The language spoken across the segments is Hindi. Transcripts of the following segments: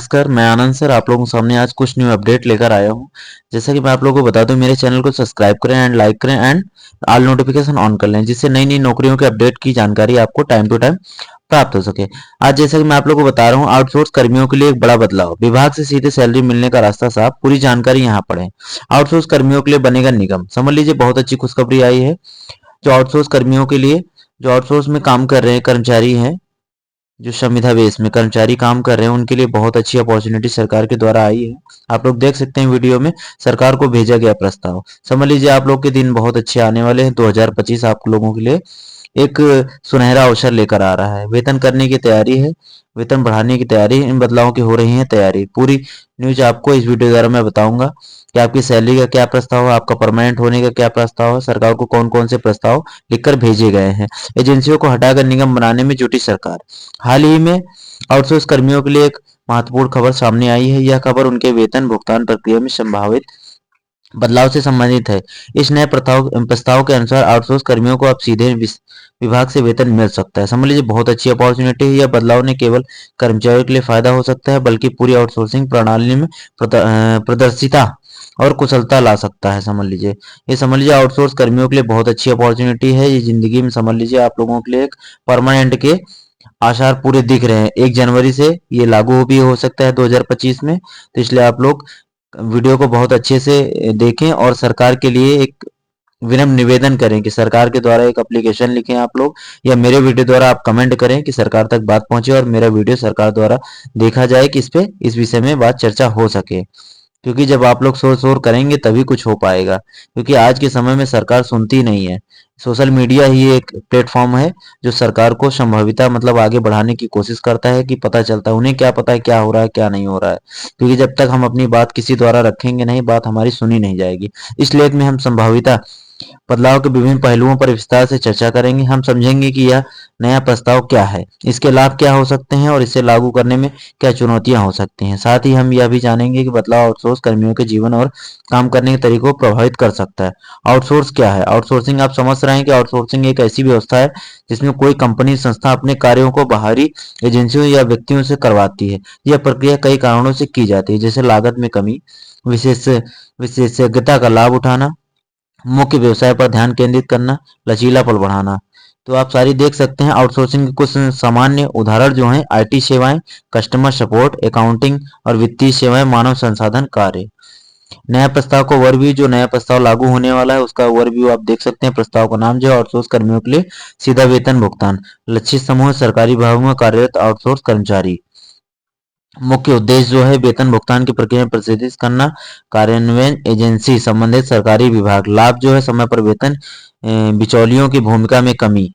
नमस्कार, मैं आनंद सर आप लोगों के सामने आज कुछ न्यू अपडेट लेकर आया हूँ। जैसा कि मैं आप लोगों को बता दूं, मेरे चैनल को सब्सक्राइब करें एंड लाइक करें एंड ऑल नोटिफिकेशन ऑन कर लें, जिससे नई नई नौकरियों के अपडेट की जानकारी आपको टाइम टू टाइम प्राप्त हो सके। आज जैसा कि मैं आप लोगों को बता रहा हूँ, आउटसोर्स कर्मियों के लिए एक बड़ा बदलाव, विभाग से सीधे सैलरी मिलने का रास्ता साफ। पूरी जानकारी यहाँ पढ़ें। आउटसोर्स कर्मियों के लिए बनेगा निगम। समझ लीजिए, बहुत अच्छी खुशखबरी आई है। जो आउटसोर्स कर्मियों के लिए, जो आउटसोर्स में काम कर रहे हैं कर्मचारी हैं, जो संविदा बेस में कर्मचारी काम कर रहे हैं, उनके लिए बहुत अच्छी अपॉर्चुनिटी सरकार के द्वारा आई है। आप लोग देख सकते हैं वीडियो में सरकार को भेजा गया प्रस्ताव। समझ लीजिए, आप लोग के दिन बहुत अच्छे आने वाले हैं। 2025 आप लोगों के लिए एक सुनहरा अवसर लेकर आ रहा है। वेतन करने की तैयारी है, वेतन बढ़ाने की तैयारी, इन बदलावों की हो रही है तैयारी। पूरी न्यूज आपको इस वीडियो द्वारा मैं बताऊंगा कि आपकी सैलरी का क्या प्रस्ताव है, आपका परमानेंट होने का क्या प्रस्ताव है, सरकार को कौन कौन से प्रस्ताव लिखकर भेजे गए हैं। एजेंसियों को हटाकर निगम बनाने में जुटी सरकार। हाल ही में आउटसोर्स कर्मियों के लिए एक महत्वपूर्ण खबर सामने आई है। यह खबर उनके वेतन भुगतान प्रक्रिया में संभावित बदलाव से संबंधित है। इस नए प्रस्ताव के अनुसार आउटसोर्स कर्मियों को अब सीधे विभाग से वेतन मिल सकता है। समझ लीजिए, बहुत अच्छी अपॉर्चुनिटी है। यह बदलाव न केवल कर्मचारियों के लिए फायदा हो सकता है, बल्कि पूरी आउटसोर्सिंग प्रणाली में प्रदर्शिता और कुशलता ला सकता है। समझ लीजिए, ये समझ लीजिए आउटसोर्स कर्मियों के लिए बहुत अच्छी अपॉर्चुनिटी है। ये जिंदगी में समझ लीजिए आप लोगों के लिए एक परमानेंट के आसार पूरे दिख रहे हैं। 1 जनवरी से ये लागू भी हो सकता है 2025 में। तो इसलिए आप लोग वीडियो को बहुत अच्छे से देखें और सरकार के लिए एक विनम्र निवेदन करें कि सरकार के द्वारा एक एप्लीकेशन लिखें आप लोग, या मेरे वीडियो द्वारा आप कमेंट करें कि सरकार तक बात पहुंचे और मेरा वीडियो सरकार द्वारा देखा जाए कि इस विषय में बात चर्चा हो सके। क्योंकि जब आप लोग शोर शोर करेंगे तभी कुछ हो पाएगा। क्योंकि आज के समय में सरकार सुनती नहीं है। सोशल मीडिया ही एक प्लेटफॉर्म है जो सरकार को संभाविता मतलब आगे बढ़ाने की कोशिश करता है कि पता चलता है उन्हें, क्या पता है क्या हो रहा है क्या नहीं हो रहा है। क्योंकि जब तक हम अपनी बात किसी द्वारा रखेंगे नहीं, बात हमारी सुनी नहीं जाएगी। इस लेख में हम संभाविता बदलाव के विभिन्न पहलुओं पर विस्तार से चर्चा करेंगे। हम समझेंगे कि यह नया प्रस्ताव क्या है, इसके लाभ क्या हो सकते हैं और इसे लागू करने में क्या चुनौतियां हो सकती हैं। साथ ही हम यह भी जानेंगे कि बदलाव आउटसोर्स कर्मियों के जीवन और काम करने के तरीकों को प्रभावित कर सकता है। आउटसोर्स क्या है? आउटसोर्सिंग, आप समझ रहे हैं कि आउटसोर्सिंग एक ऐसी व्यवस्था है जिसमें कोई कंपनी संस्था अपने कार्यों को बाहरी एजेंसियों या व्यक्तियों से करवाती है। यह प्रक्रिया कई कारणों से की जाती है, जैसे लागत में कमी, विशेष विशेषज्ञता का लाभ उठाना, मुख्य व्यवसाय पर ध्यान केंद्रित करना, लचीलापन बढ़ाना। तो आप सारी देख सकते हैं। आउटसोर्सिंग के कुछ सामान्य उदाहरण जो हैं: आईटी सेवाएं, कस्टमर सपोर्ट, अकाउंटिंग और वित्तीय सेवाएं, मानव संसाधन कार्य। नया प्रस्ताव का ओवरव्यू, जो नया प्रस्ताव लागू होने वाला है उसका ओवरव्यू आप देख सकते हैं। प्रस्ताव का नाम जो है, आउटसोर्स कर्मियों के लिए सीधा वेतन भुगतान। लक्षित समूह, सरकारी विभागों में कार्यरत आउटसोर्स कर्मचारी। मुख्य उद्देश्य जो है, वेतन भुगतान की प्रक्रिया में प्रदर्शित करना। कार्यान्वयन एजेंसी, संबंधित सरकारी विभाग। लाभ जो है, समय पर वेतन, बिचौलियों की भूमिका में कमी।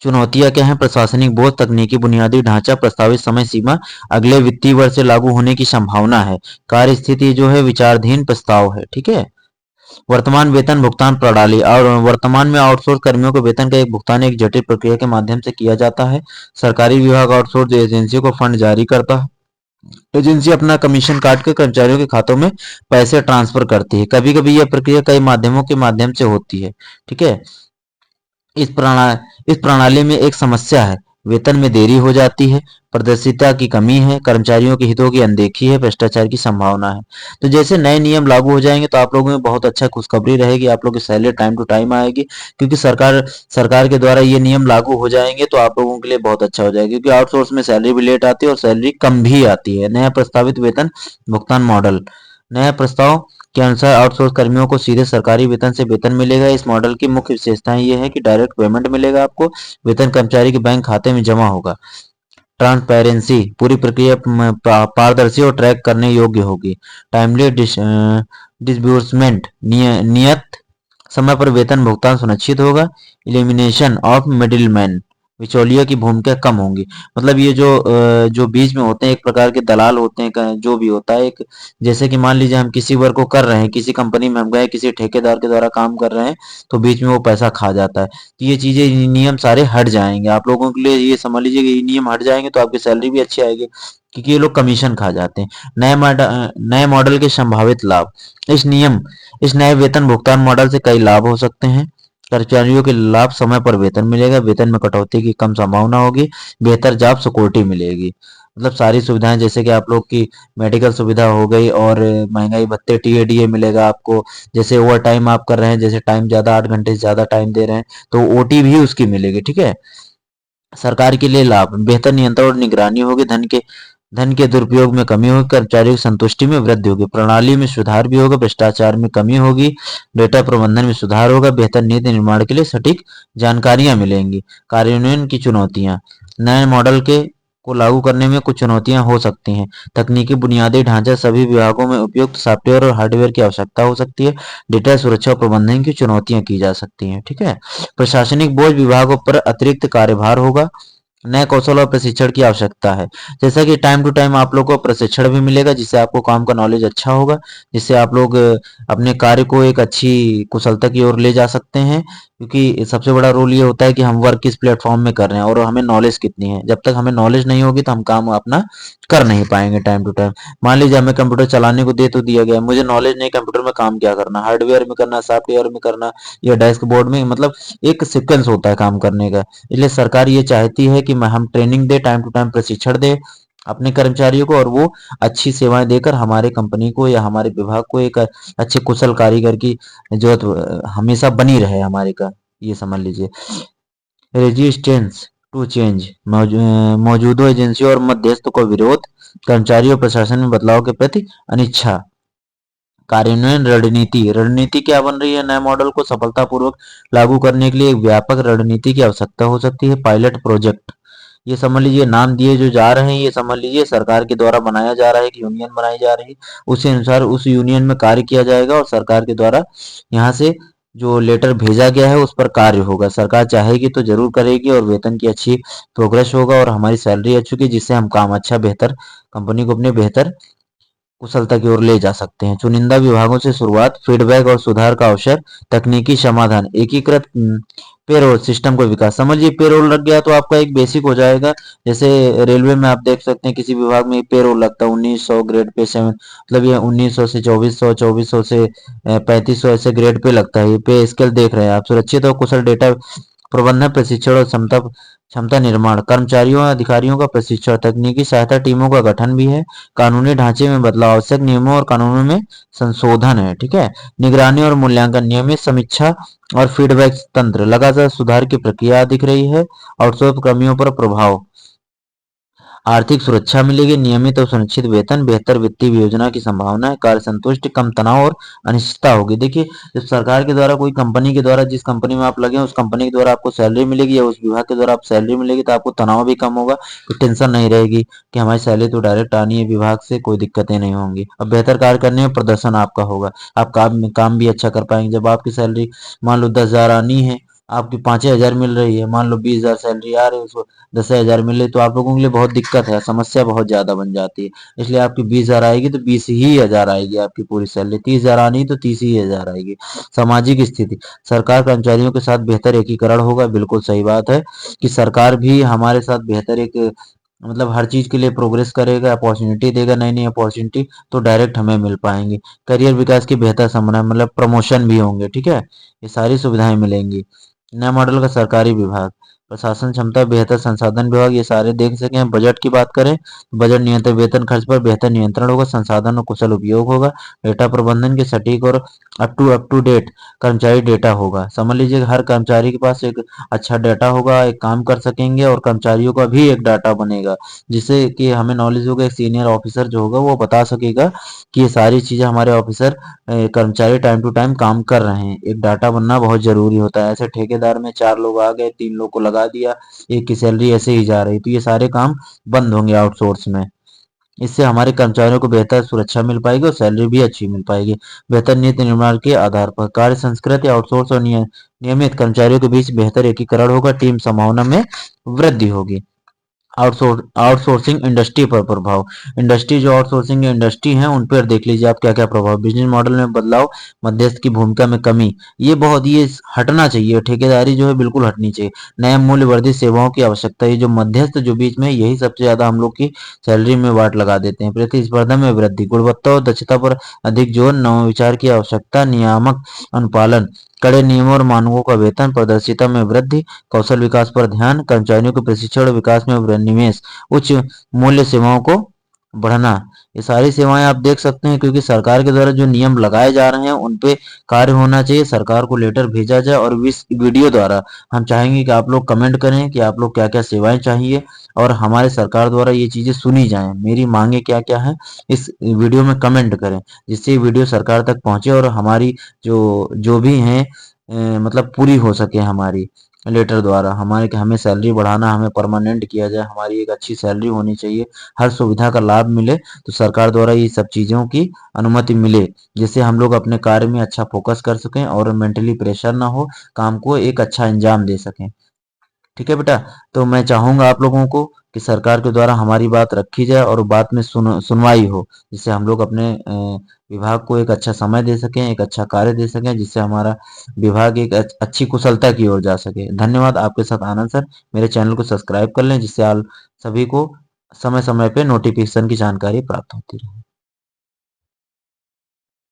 चुनौतियां क्या हैं? प्रशासनिक बोझ, तकनीकी बुनियादी ढांचा, प्रस्तावित समय सीमा, अगले वित्तीय वर्ष से लागू होने की संभावना है। कार्य स्थिति जो है, विचाराधीन प्रस्ताव है। ठीक है। वर्तमान वेतन भुगतान प्रणाली, और वर्तमान में आउटसोर्स कर्मियों को वेतन का एक भुगतान एक जटिल प्रक्रिया के माध्यम से किया जाता है। सरकारी विभाग आउटसोर्स एजेंसियों को फंड जारी करता है। एजेंसी अपना कमीशन काट कर कर्मचारियों के खातों में पैसे ट्रांसफर करती है। कभी कभी यह प्रक्रिया कई माध्यमों के माध्यम से होती है। ठीक है। इस प्रणाली में एक समस्या है, वेतन में देरी हो जाती है, पारदर्शिता की कमी है, कर्मचारियों के हितों की अनदेखी है, भ्रष्टाचार की संभावना है। तो जैसे नए नियम लागू हो जाएंगे तो आप लोगों में बहुत अच्छा खुशखबरी रहेगी। आप लोगों की सैलरी टाइम टू टाइम आएगी। क्योंकि सरकार के द्वारा ये नियम लागू हो जाएंगे तो आप लोगों के लिए बहुत अच्छा हो जाएगा। क्योंकि आउटसोर्स में सैलरी भी लेट आती है और सैलरी कम भी आती है। नया प्रस्तावित वेतन भुगतान मॉडल। नया प्रस्ताव के अनुसार आउटसोर्स कर्मियों को सीधे सरकारी वेतन से वेतन मिलेगा। इस मॉडल की मुख्य विशेषताएं ये है कि डायरेक्ट पेमेंट मिलेगा आपको, वेतन कर्मचारी के बैंक खाते में जमा होगा। ट्रांसपेरेंसी, पूरी प्रक्रिया पारदर्शी और ट्रैक करने योग्य होगी। टाइमली डिसबर्समेंट, नियत समय पर वेतन भुगतान सुनिश्चित होगा। इलिमिनेशन ऑफ मिडिलमैन, बिचौलियों की भूमिका कम होगी। मतलब ये जो बीच में होते हैं, एक प्रकार के दलाल होते हैं, जो भी होता है एक, जैसे कि मान लीजिए हम किसी वर्क को कर रहे हैं, किसी कंपनी में हम गए, किसी ठेकेदार के द्वारा काम कर रहे हैं, तो बीच में वो पैसा खा जाता है। तो ये चीजें, ये नियम सारे हट जाएंगे आप लोगों के लिए। ये समझ लीजिए कि ये नियम हट जाएंगे तो आपकी सैलरी भी अच्छी आएगी, क्योंकि ये लोग कमीशन खा जाते हैं। नए मॉडल के संभावित लाभ। इस नियम इस नए वेतन भुगतान मॉडल से कई लाभ हो सकते हैं। कर्मचारियों के लाभ: समय पर वेतन मिलेगा, वेतन में कटौती की कम संभावना होगी, बेहतर जॉब सिक्योरिटी मिलेगी। मतलब सारी सुविधाएं, जैसे कि आप लोग की मेडिकल सुविधा हो गई, और महंगाई भत्ते टीएडीए मिलेगा आपको। जैसे ओवर टाइम आप कर रहे हैं, जैसे टाइम ज़्यादा 8 घंटे से ज़्यादा टाइम दे रहे हैं, तो ओटी भी उसकी मिलेगी, ठीक है। सरकार के लिए लाभ, बेहतर नियंत्रण और निगरानी होगी, धन के दुरुपयोग में कमी होगी, कर्मचारियों की संतुष्टि में वृद्धि होगी, प्रणाली में सुधार भी होगा, भ्रष्टाचार में कमी होगी, डेटा प्रबंधन में सुधार होगा, बेहतर नीति निर्माण के लिए सटीक जानकारियां मिलेंगी। कार्यान्वयन की चुनौतियां, नए मॉडल के को लागू करने में कुछ चुनौतियां हो सकती हैं। तकनीकी बुनियादी ढांचा, सभी विभागों में उपयुक्त सॉफ्टवेयर और हार्डवेयर की आवश्यकता हो सकती है। डेटा सुरक्षा और प्रबंधन की चुनौतियां की जा सकती हैं, ठीक है। प्रशासनिक बोझ, विभागों पर अतिरिक्त कार्यभार होगा। नए कौशल और प्रशिक्षण की आवश्यकता है। जैसा कि टाइम टू टाइम आप लोग को प्रशिक्षण भी मिलेगा, जिससे आपको काम का नॉलेज अच्छा होगा, जिससे आप लोग अपने कार्य को एक अच्छी कुशलता की ओर ले जा सकते हैं। क्योंकि सबसे बड़ा रोल ये होता है कि हम वर्क किस प्लेटफॉर्म में कर रहे हैं और हमें नॉलेज कितनी है। जब तक हमें नॉलेज नहीं होगी तो हम काम अपना कर नहीं पाएंगे टाइम टू टाइम। मान लीजिए हमें कंप्यूटर चलाने को दे तो दिया गया, मुझे नॉलेज नहीं कंप्यूटर में काम क्या करना, हार्डवेयर में करना, सॉफ्टवेयर में करना, या डैशबोर्ड में, मतलब एक सीक्वेंस होता है काम करने का। इसलिए सरकार ये चाहती है कि हम ट्रेनिंग दे, टाइम टू टाइम प्रशिक्षण दे अपने कर्मचारियों को, और वो अच्छी सेवाएं देकर हमारे कंपनी को या हमारे विभाग को एक अच्छे कुशल कारीगर की जरूरत हमेशा बनी रहे हमारे का, ये समझ लीजिए। रेजिस्टेंस टू चेंज, मौजूदा एजेंसियों और मध्यस्थ को विरोध, कर्मचारियों और प्रशासन में बदलाव के प्रति अनिच्छा। कार्यान्वयन रणनीति, रणनीति क्या बन रही है, नए मॉडल को सफलतापूर्वक लागू करने के लिए एक व्यापक रणनीति की आवश्यकता हो सकती है। पायलट प्रोजेक्ट, ये समझ लीजिए नाम दिए जो जा रहे हैं, ये समझ लीजिए सरकार के द्वारा बनाया जा रहा है, कि यूनियन बनाई जा रही है, उसी अनुसार उस यूनियन में कार्य किया जाएगा, और सरकार के द्वारा यहाँ से जो लेटर भेजा गया है उस पर कार्य होगा। सरकार चाहेगी तो जरूर करेगी, और वेतन की अच्छी प्रोग्रेस होगा, और हमारी सैलरी अच्छी होगी, जिससे हम काम अच्छा बेहतर कंपनी को अपने बेहतर कुशलता की ओर ले जा सकते हैं। चुनिंदा विभागों से शुरुआत, फीडबैक और सुधार का अवसर, तकनीकी समाधान, एकीकृत पेरोल सिस्टम का विकास। समझिए पेरोल लग गया तो आपका एक बेसिक हो जाएगा। जैसे रेलवे में आप देख सकते हैं किसी विभाग में पेरोल लगता है 1900 ग्रेड पे, 7 मतलब ये 1900 से 2400, 2400 से 3500 ऐसे ग्रेड पे लगता है। ये पे स्केल देख रहे हैं आप। सुरक्षित और कुशल डेटा प्रबंधन, प्रशिक्षण और क्षमता क्षमता निर्माण, कर्मचारियों और अधिकारियों का प्रशिक्षण, तकनीकी सहायता टीमों का गठन भी है। कानूनी ढांचे में बदलाव, आवश्यक नियमों और कानूनों में संशोधन है, ठीक है। निगरानी और मूल्यांकन, नियमित समीक्षा और फीडबैक तंत्र, लगातार सुधार की प्रक्रिया दिख रही है। आउटसोर्स कर्मियों पर प्रभाव, आर्थिक सुरक्षा मिलेगी, नियमित और सुनिश्चित वेतन, बेहतर वित्तीय योजना की संभावना है, कार्य संतुष्टि, कम तनाव और अनिश्चितता होगी। देखिए जब सरकार के द्वारा, कोई कंपनी के द्वारा, जिस कंपनी में आप लगे हैं उस कंपनी के द्वारा आपको सैलरी मिलेगी, या उस विभाग के द्वारा आप सैलरी मिलेगी, तो आपको तनाव भी कम होगा, तो टेंशन नहीं रहेगी कि हमारी सैलरी तो डायरेक्ट आनी है विभाग से, कोई दिक्कतें नहीं होंगी। अब बेहतर कार्य करने में प्रदर्शन आपका होगा, आप काम भी अच्छा कर पाएंगे। जब आपकी सैलरी मान लो 10,000 आनी है, आपकी 5,000 मिल रही है, मान लो 20,000 सैलरी आ रही है, उसको 10,000 मिल रही, तो आप लोगों के लिए बहुत दिक्कत है, समस्या बहुत ज्यादा बन जाती है। इसलिए आपकी 20,000 आएगी तो 20 ही हजार आएगी आपकी पूरी सैलरी, 30,000 आनी तो 30 ही हजार आएगी। सामाजिक स्थिति, सरकार कर्मचारियों के साथ बेहतर एकीकरण होगा, बिल्कुल सही बात है कि सरकार भी हमारे साथ बेहतर एक, मतलब हर चीज के लिए प्रोग्रेस करेगा, अपॉर्चुनिटी देगा, नई नई अपॉर्चुनिटी तो डायरेक्ट हमें मिल पाएंगी। करियर विकास की बेहतर संभावना, मतलब प्रमोशन भी होंगे, ठीक है। ये सारी सुविधाएं मिलेंगी। नया मॉडल का सरकारी विभाग, प्रशासन क्षमता, बेहतर संसाधन विभाग, ये सारे देख सकें। बजट की बात करें, बजट नियंत्रण, वेतन खर्च पर बेहतर नियंत्रण होगा, संसाधन और कुशल उपयोग होगा, डेटा प्रबंधन के सटीक और अप टू डेट कर्मचारी डेटा होगा। समझ लीजिए हर कर्मचारी के पास एक अच्छा डाटा होगा, एक काम कर सकेंगे, और कर्मचारियों का भी एक डाटा बनेगा, जिससे कि हमें नॉलेज होगा। एक सीनियर ऑफिसर जो होगा वो बता सकेगा कि ये सारी चीजें हमारे ऑफिसर कर्मचारी टाइम टू टाइम काम कर रहे हैं। एक डाटा बनना बहुत जरूरी होता है। ऐसे ठेकेदार में 4 लोग आ गए, 3 लोग को लगा दिया, एक की सैलरी ऐसे ही जा रही, तो ये सारे काम बंद होंगे आउटसोर्स में। इससे हमारे कर्मचारियों को बेहतर सुरक्षा मिल पाएगी और सैलरी भी अच्छी मिल पाएगी। बेहतर नीति निर्माण के आधार पर कार्य संस्कृति, आउटसोर्स और नियमित कर्मचारियों के बीच बेहतर एकीकरण होगा, टीम संभावना में वृद्धि होगी। आउटसोर्सिंग इंडस्ट्री पर प्रभाव, इंडस्ट्री जो आउटसोर्सिंग इंडस्ट्री है उन पर देख लीजिए आप क्या क्या प्रभाव। बिजनेस मॉडल में बदलाव, मध्यस्थ की भूमिका में कमी, ये हटना चाहिए, ठेकेदारी जो है बिल्कुल हटनी चाहिए। नए मूल्य वर्धित सेवाओं की आवश्यकता, ये जो मध्यस्थ जो बीच में है, यही सबसे ज्यादा हम लोग की सैलरी में वाट लगा देते हैं। प्रतिस्पर्धा में वृद्धि, गुणवत्ता और दक्षता पर अधिक जोर, नव विचार की आवश्यकता, नियामक अनुपालन, कड़े नियमों और मानकों का वेतन, पारदर्शिता में वृद्धि, कौशल विकास पर ध्यान, कर्मचारियों के प्रशिक्षण और विकास में निवेश, उच्च मूल्य सेवाओं को बढ़ना। ये सारी सेवाएं आप देख सकते हैं, क्योंकि सरकार के द्वारा जो नियम लगाए जा रहे हैं उन पे कार्य होना चाहिए। सरकार को लेटर भेजा जाए और इस वीडियो द्वारा हम चाहेंगे कि आप लोग कमेंट करें कि आप लोग क्या क्या सेवाएं चाहिए और हमारे सरकार द्वारा ये चीजें सुनी जाएं। मेरी मांगे क्या क्या है इस वीडियो में कमेंट करें, जिससे ये वीडियो सरकार तक पहुंचे और हमारी जो जो भी हैं मतलब पूरी हो सके हमारी लेटर द्वारा। हमारे हमें सैलरी बढ़ाना, हमें परमानेंट किया जाए, हमारी एक अच्छी सैलरी होनी चाहिए, हर सुविधा का लाभ मिले, तो सरकार द्वारा ये सब चीज़ों की अनुमति मिले, जिससे हम लोग अपने कार्य में अच्छा फोकस कर सकें और मेंटली प्रेशर ना हो, काम को एक अच्छा अंजाम दे सकें। ठीक है बेटा। तो मैं चाहूंगा आप लोगों को कि सरकार के द्वारा हमारी बात रखी जाए और बात में सुनवाई हो, जिससे हम लोग अपने विभाग को एक अच्छा समय दे सकें, एक अच्छा कार्य दे सकें, जिससे हमारा विभाग एक अच्छी कुशलता की ओर जा सके। धन्यवाद। आपके साथ आनंद सर। मेरे चैनल को सब्सक्राइब कर लें, जिससे आप सभी को समय समय पे नोटिफिकेशन की जानकारी प्राप्त होती रहे।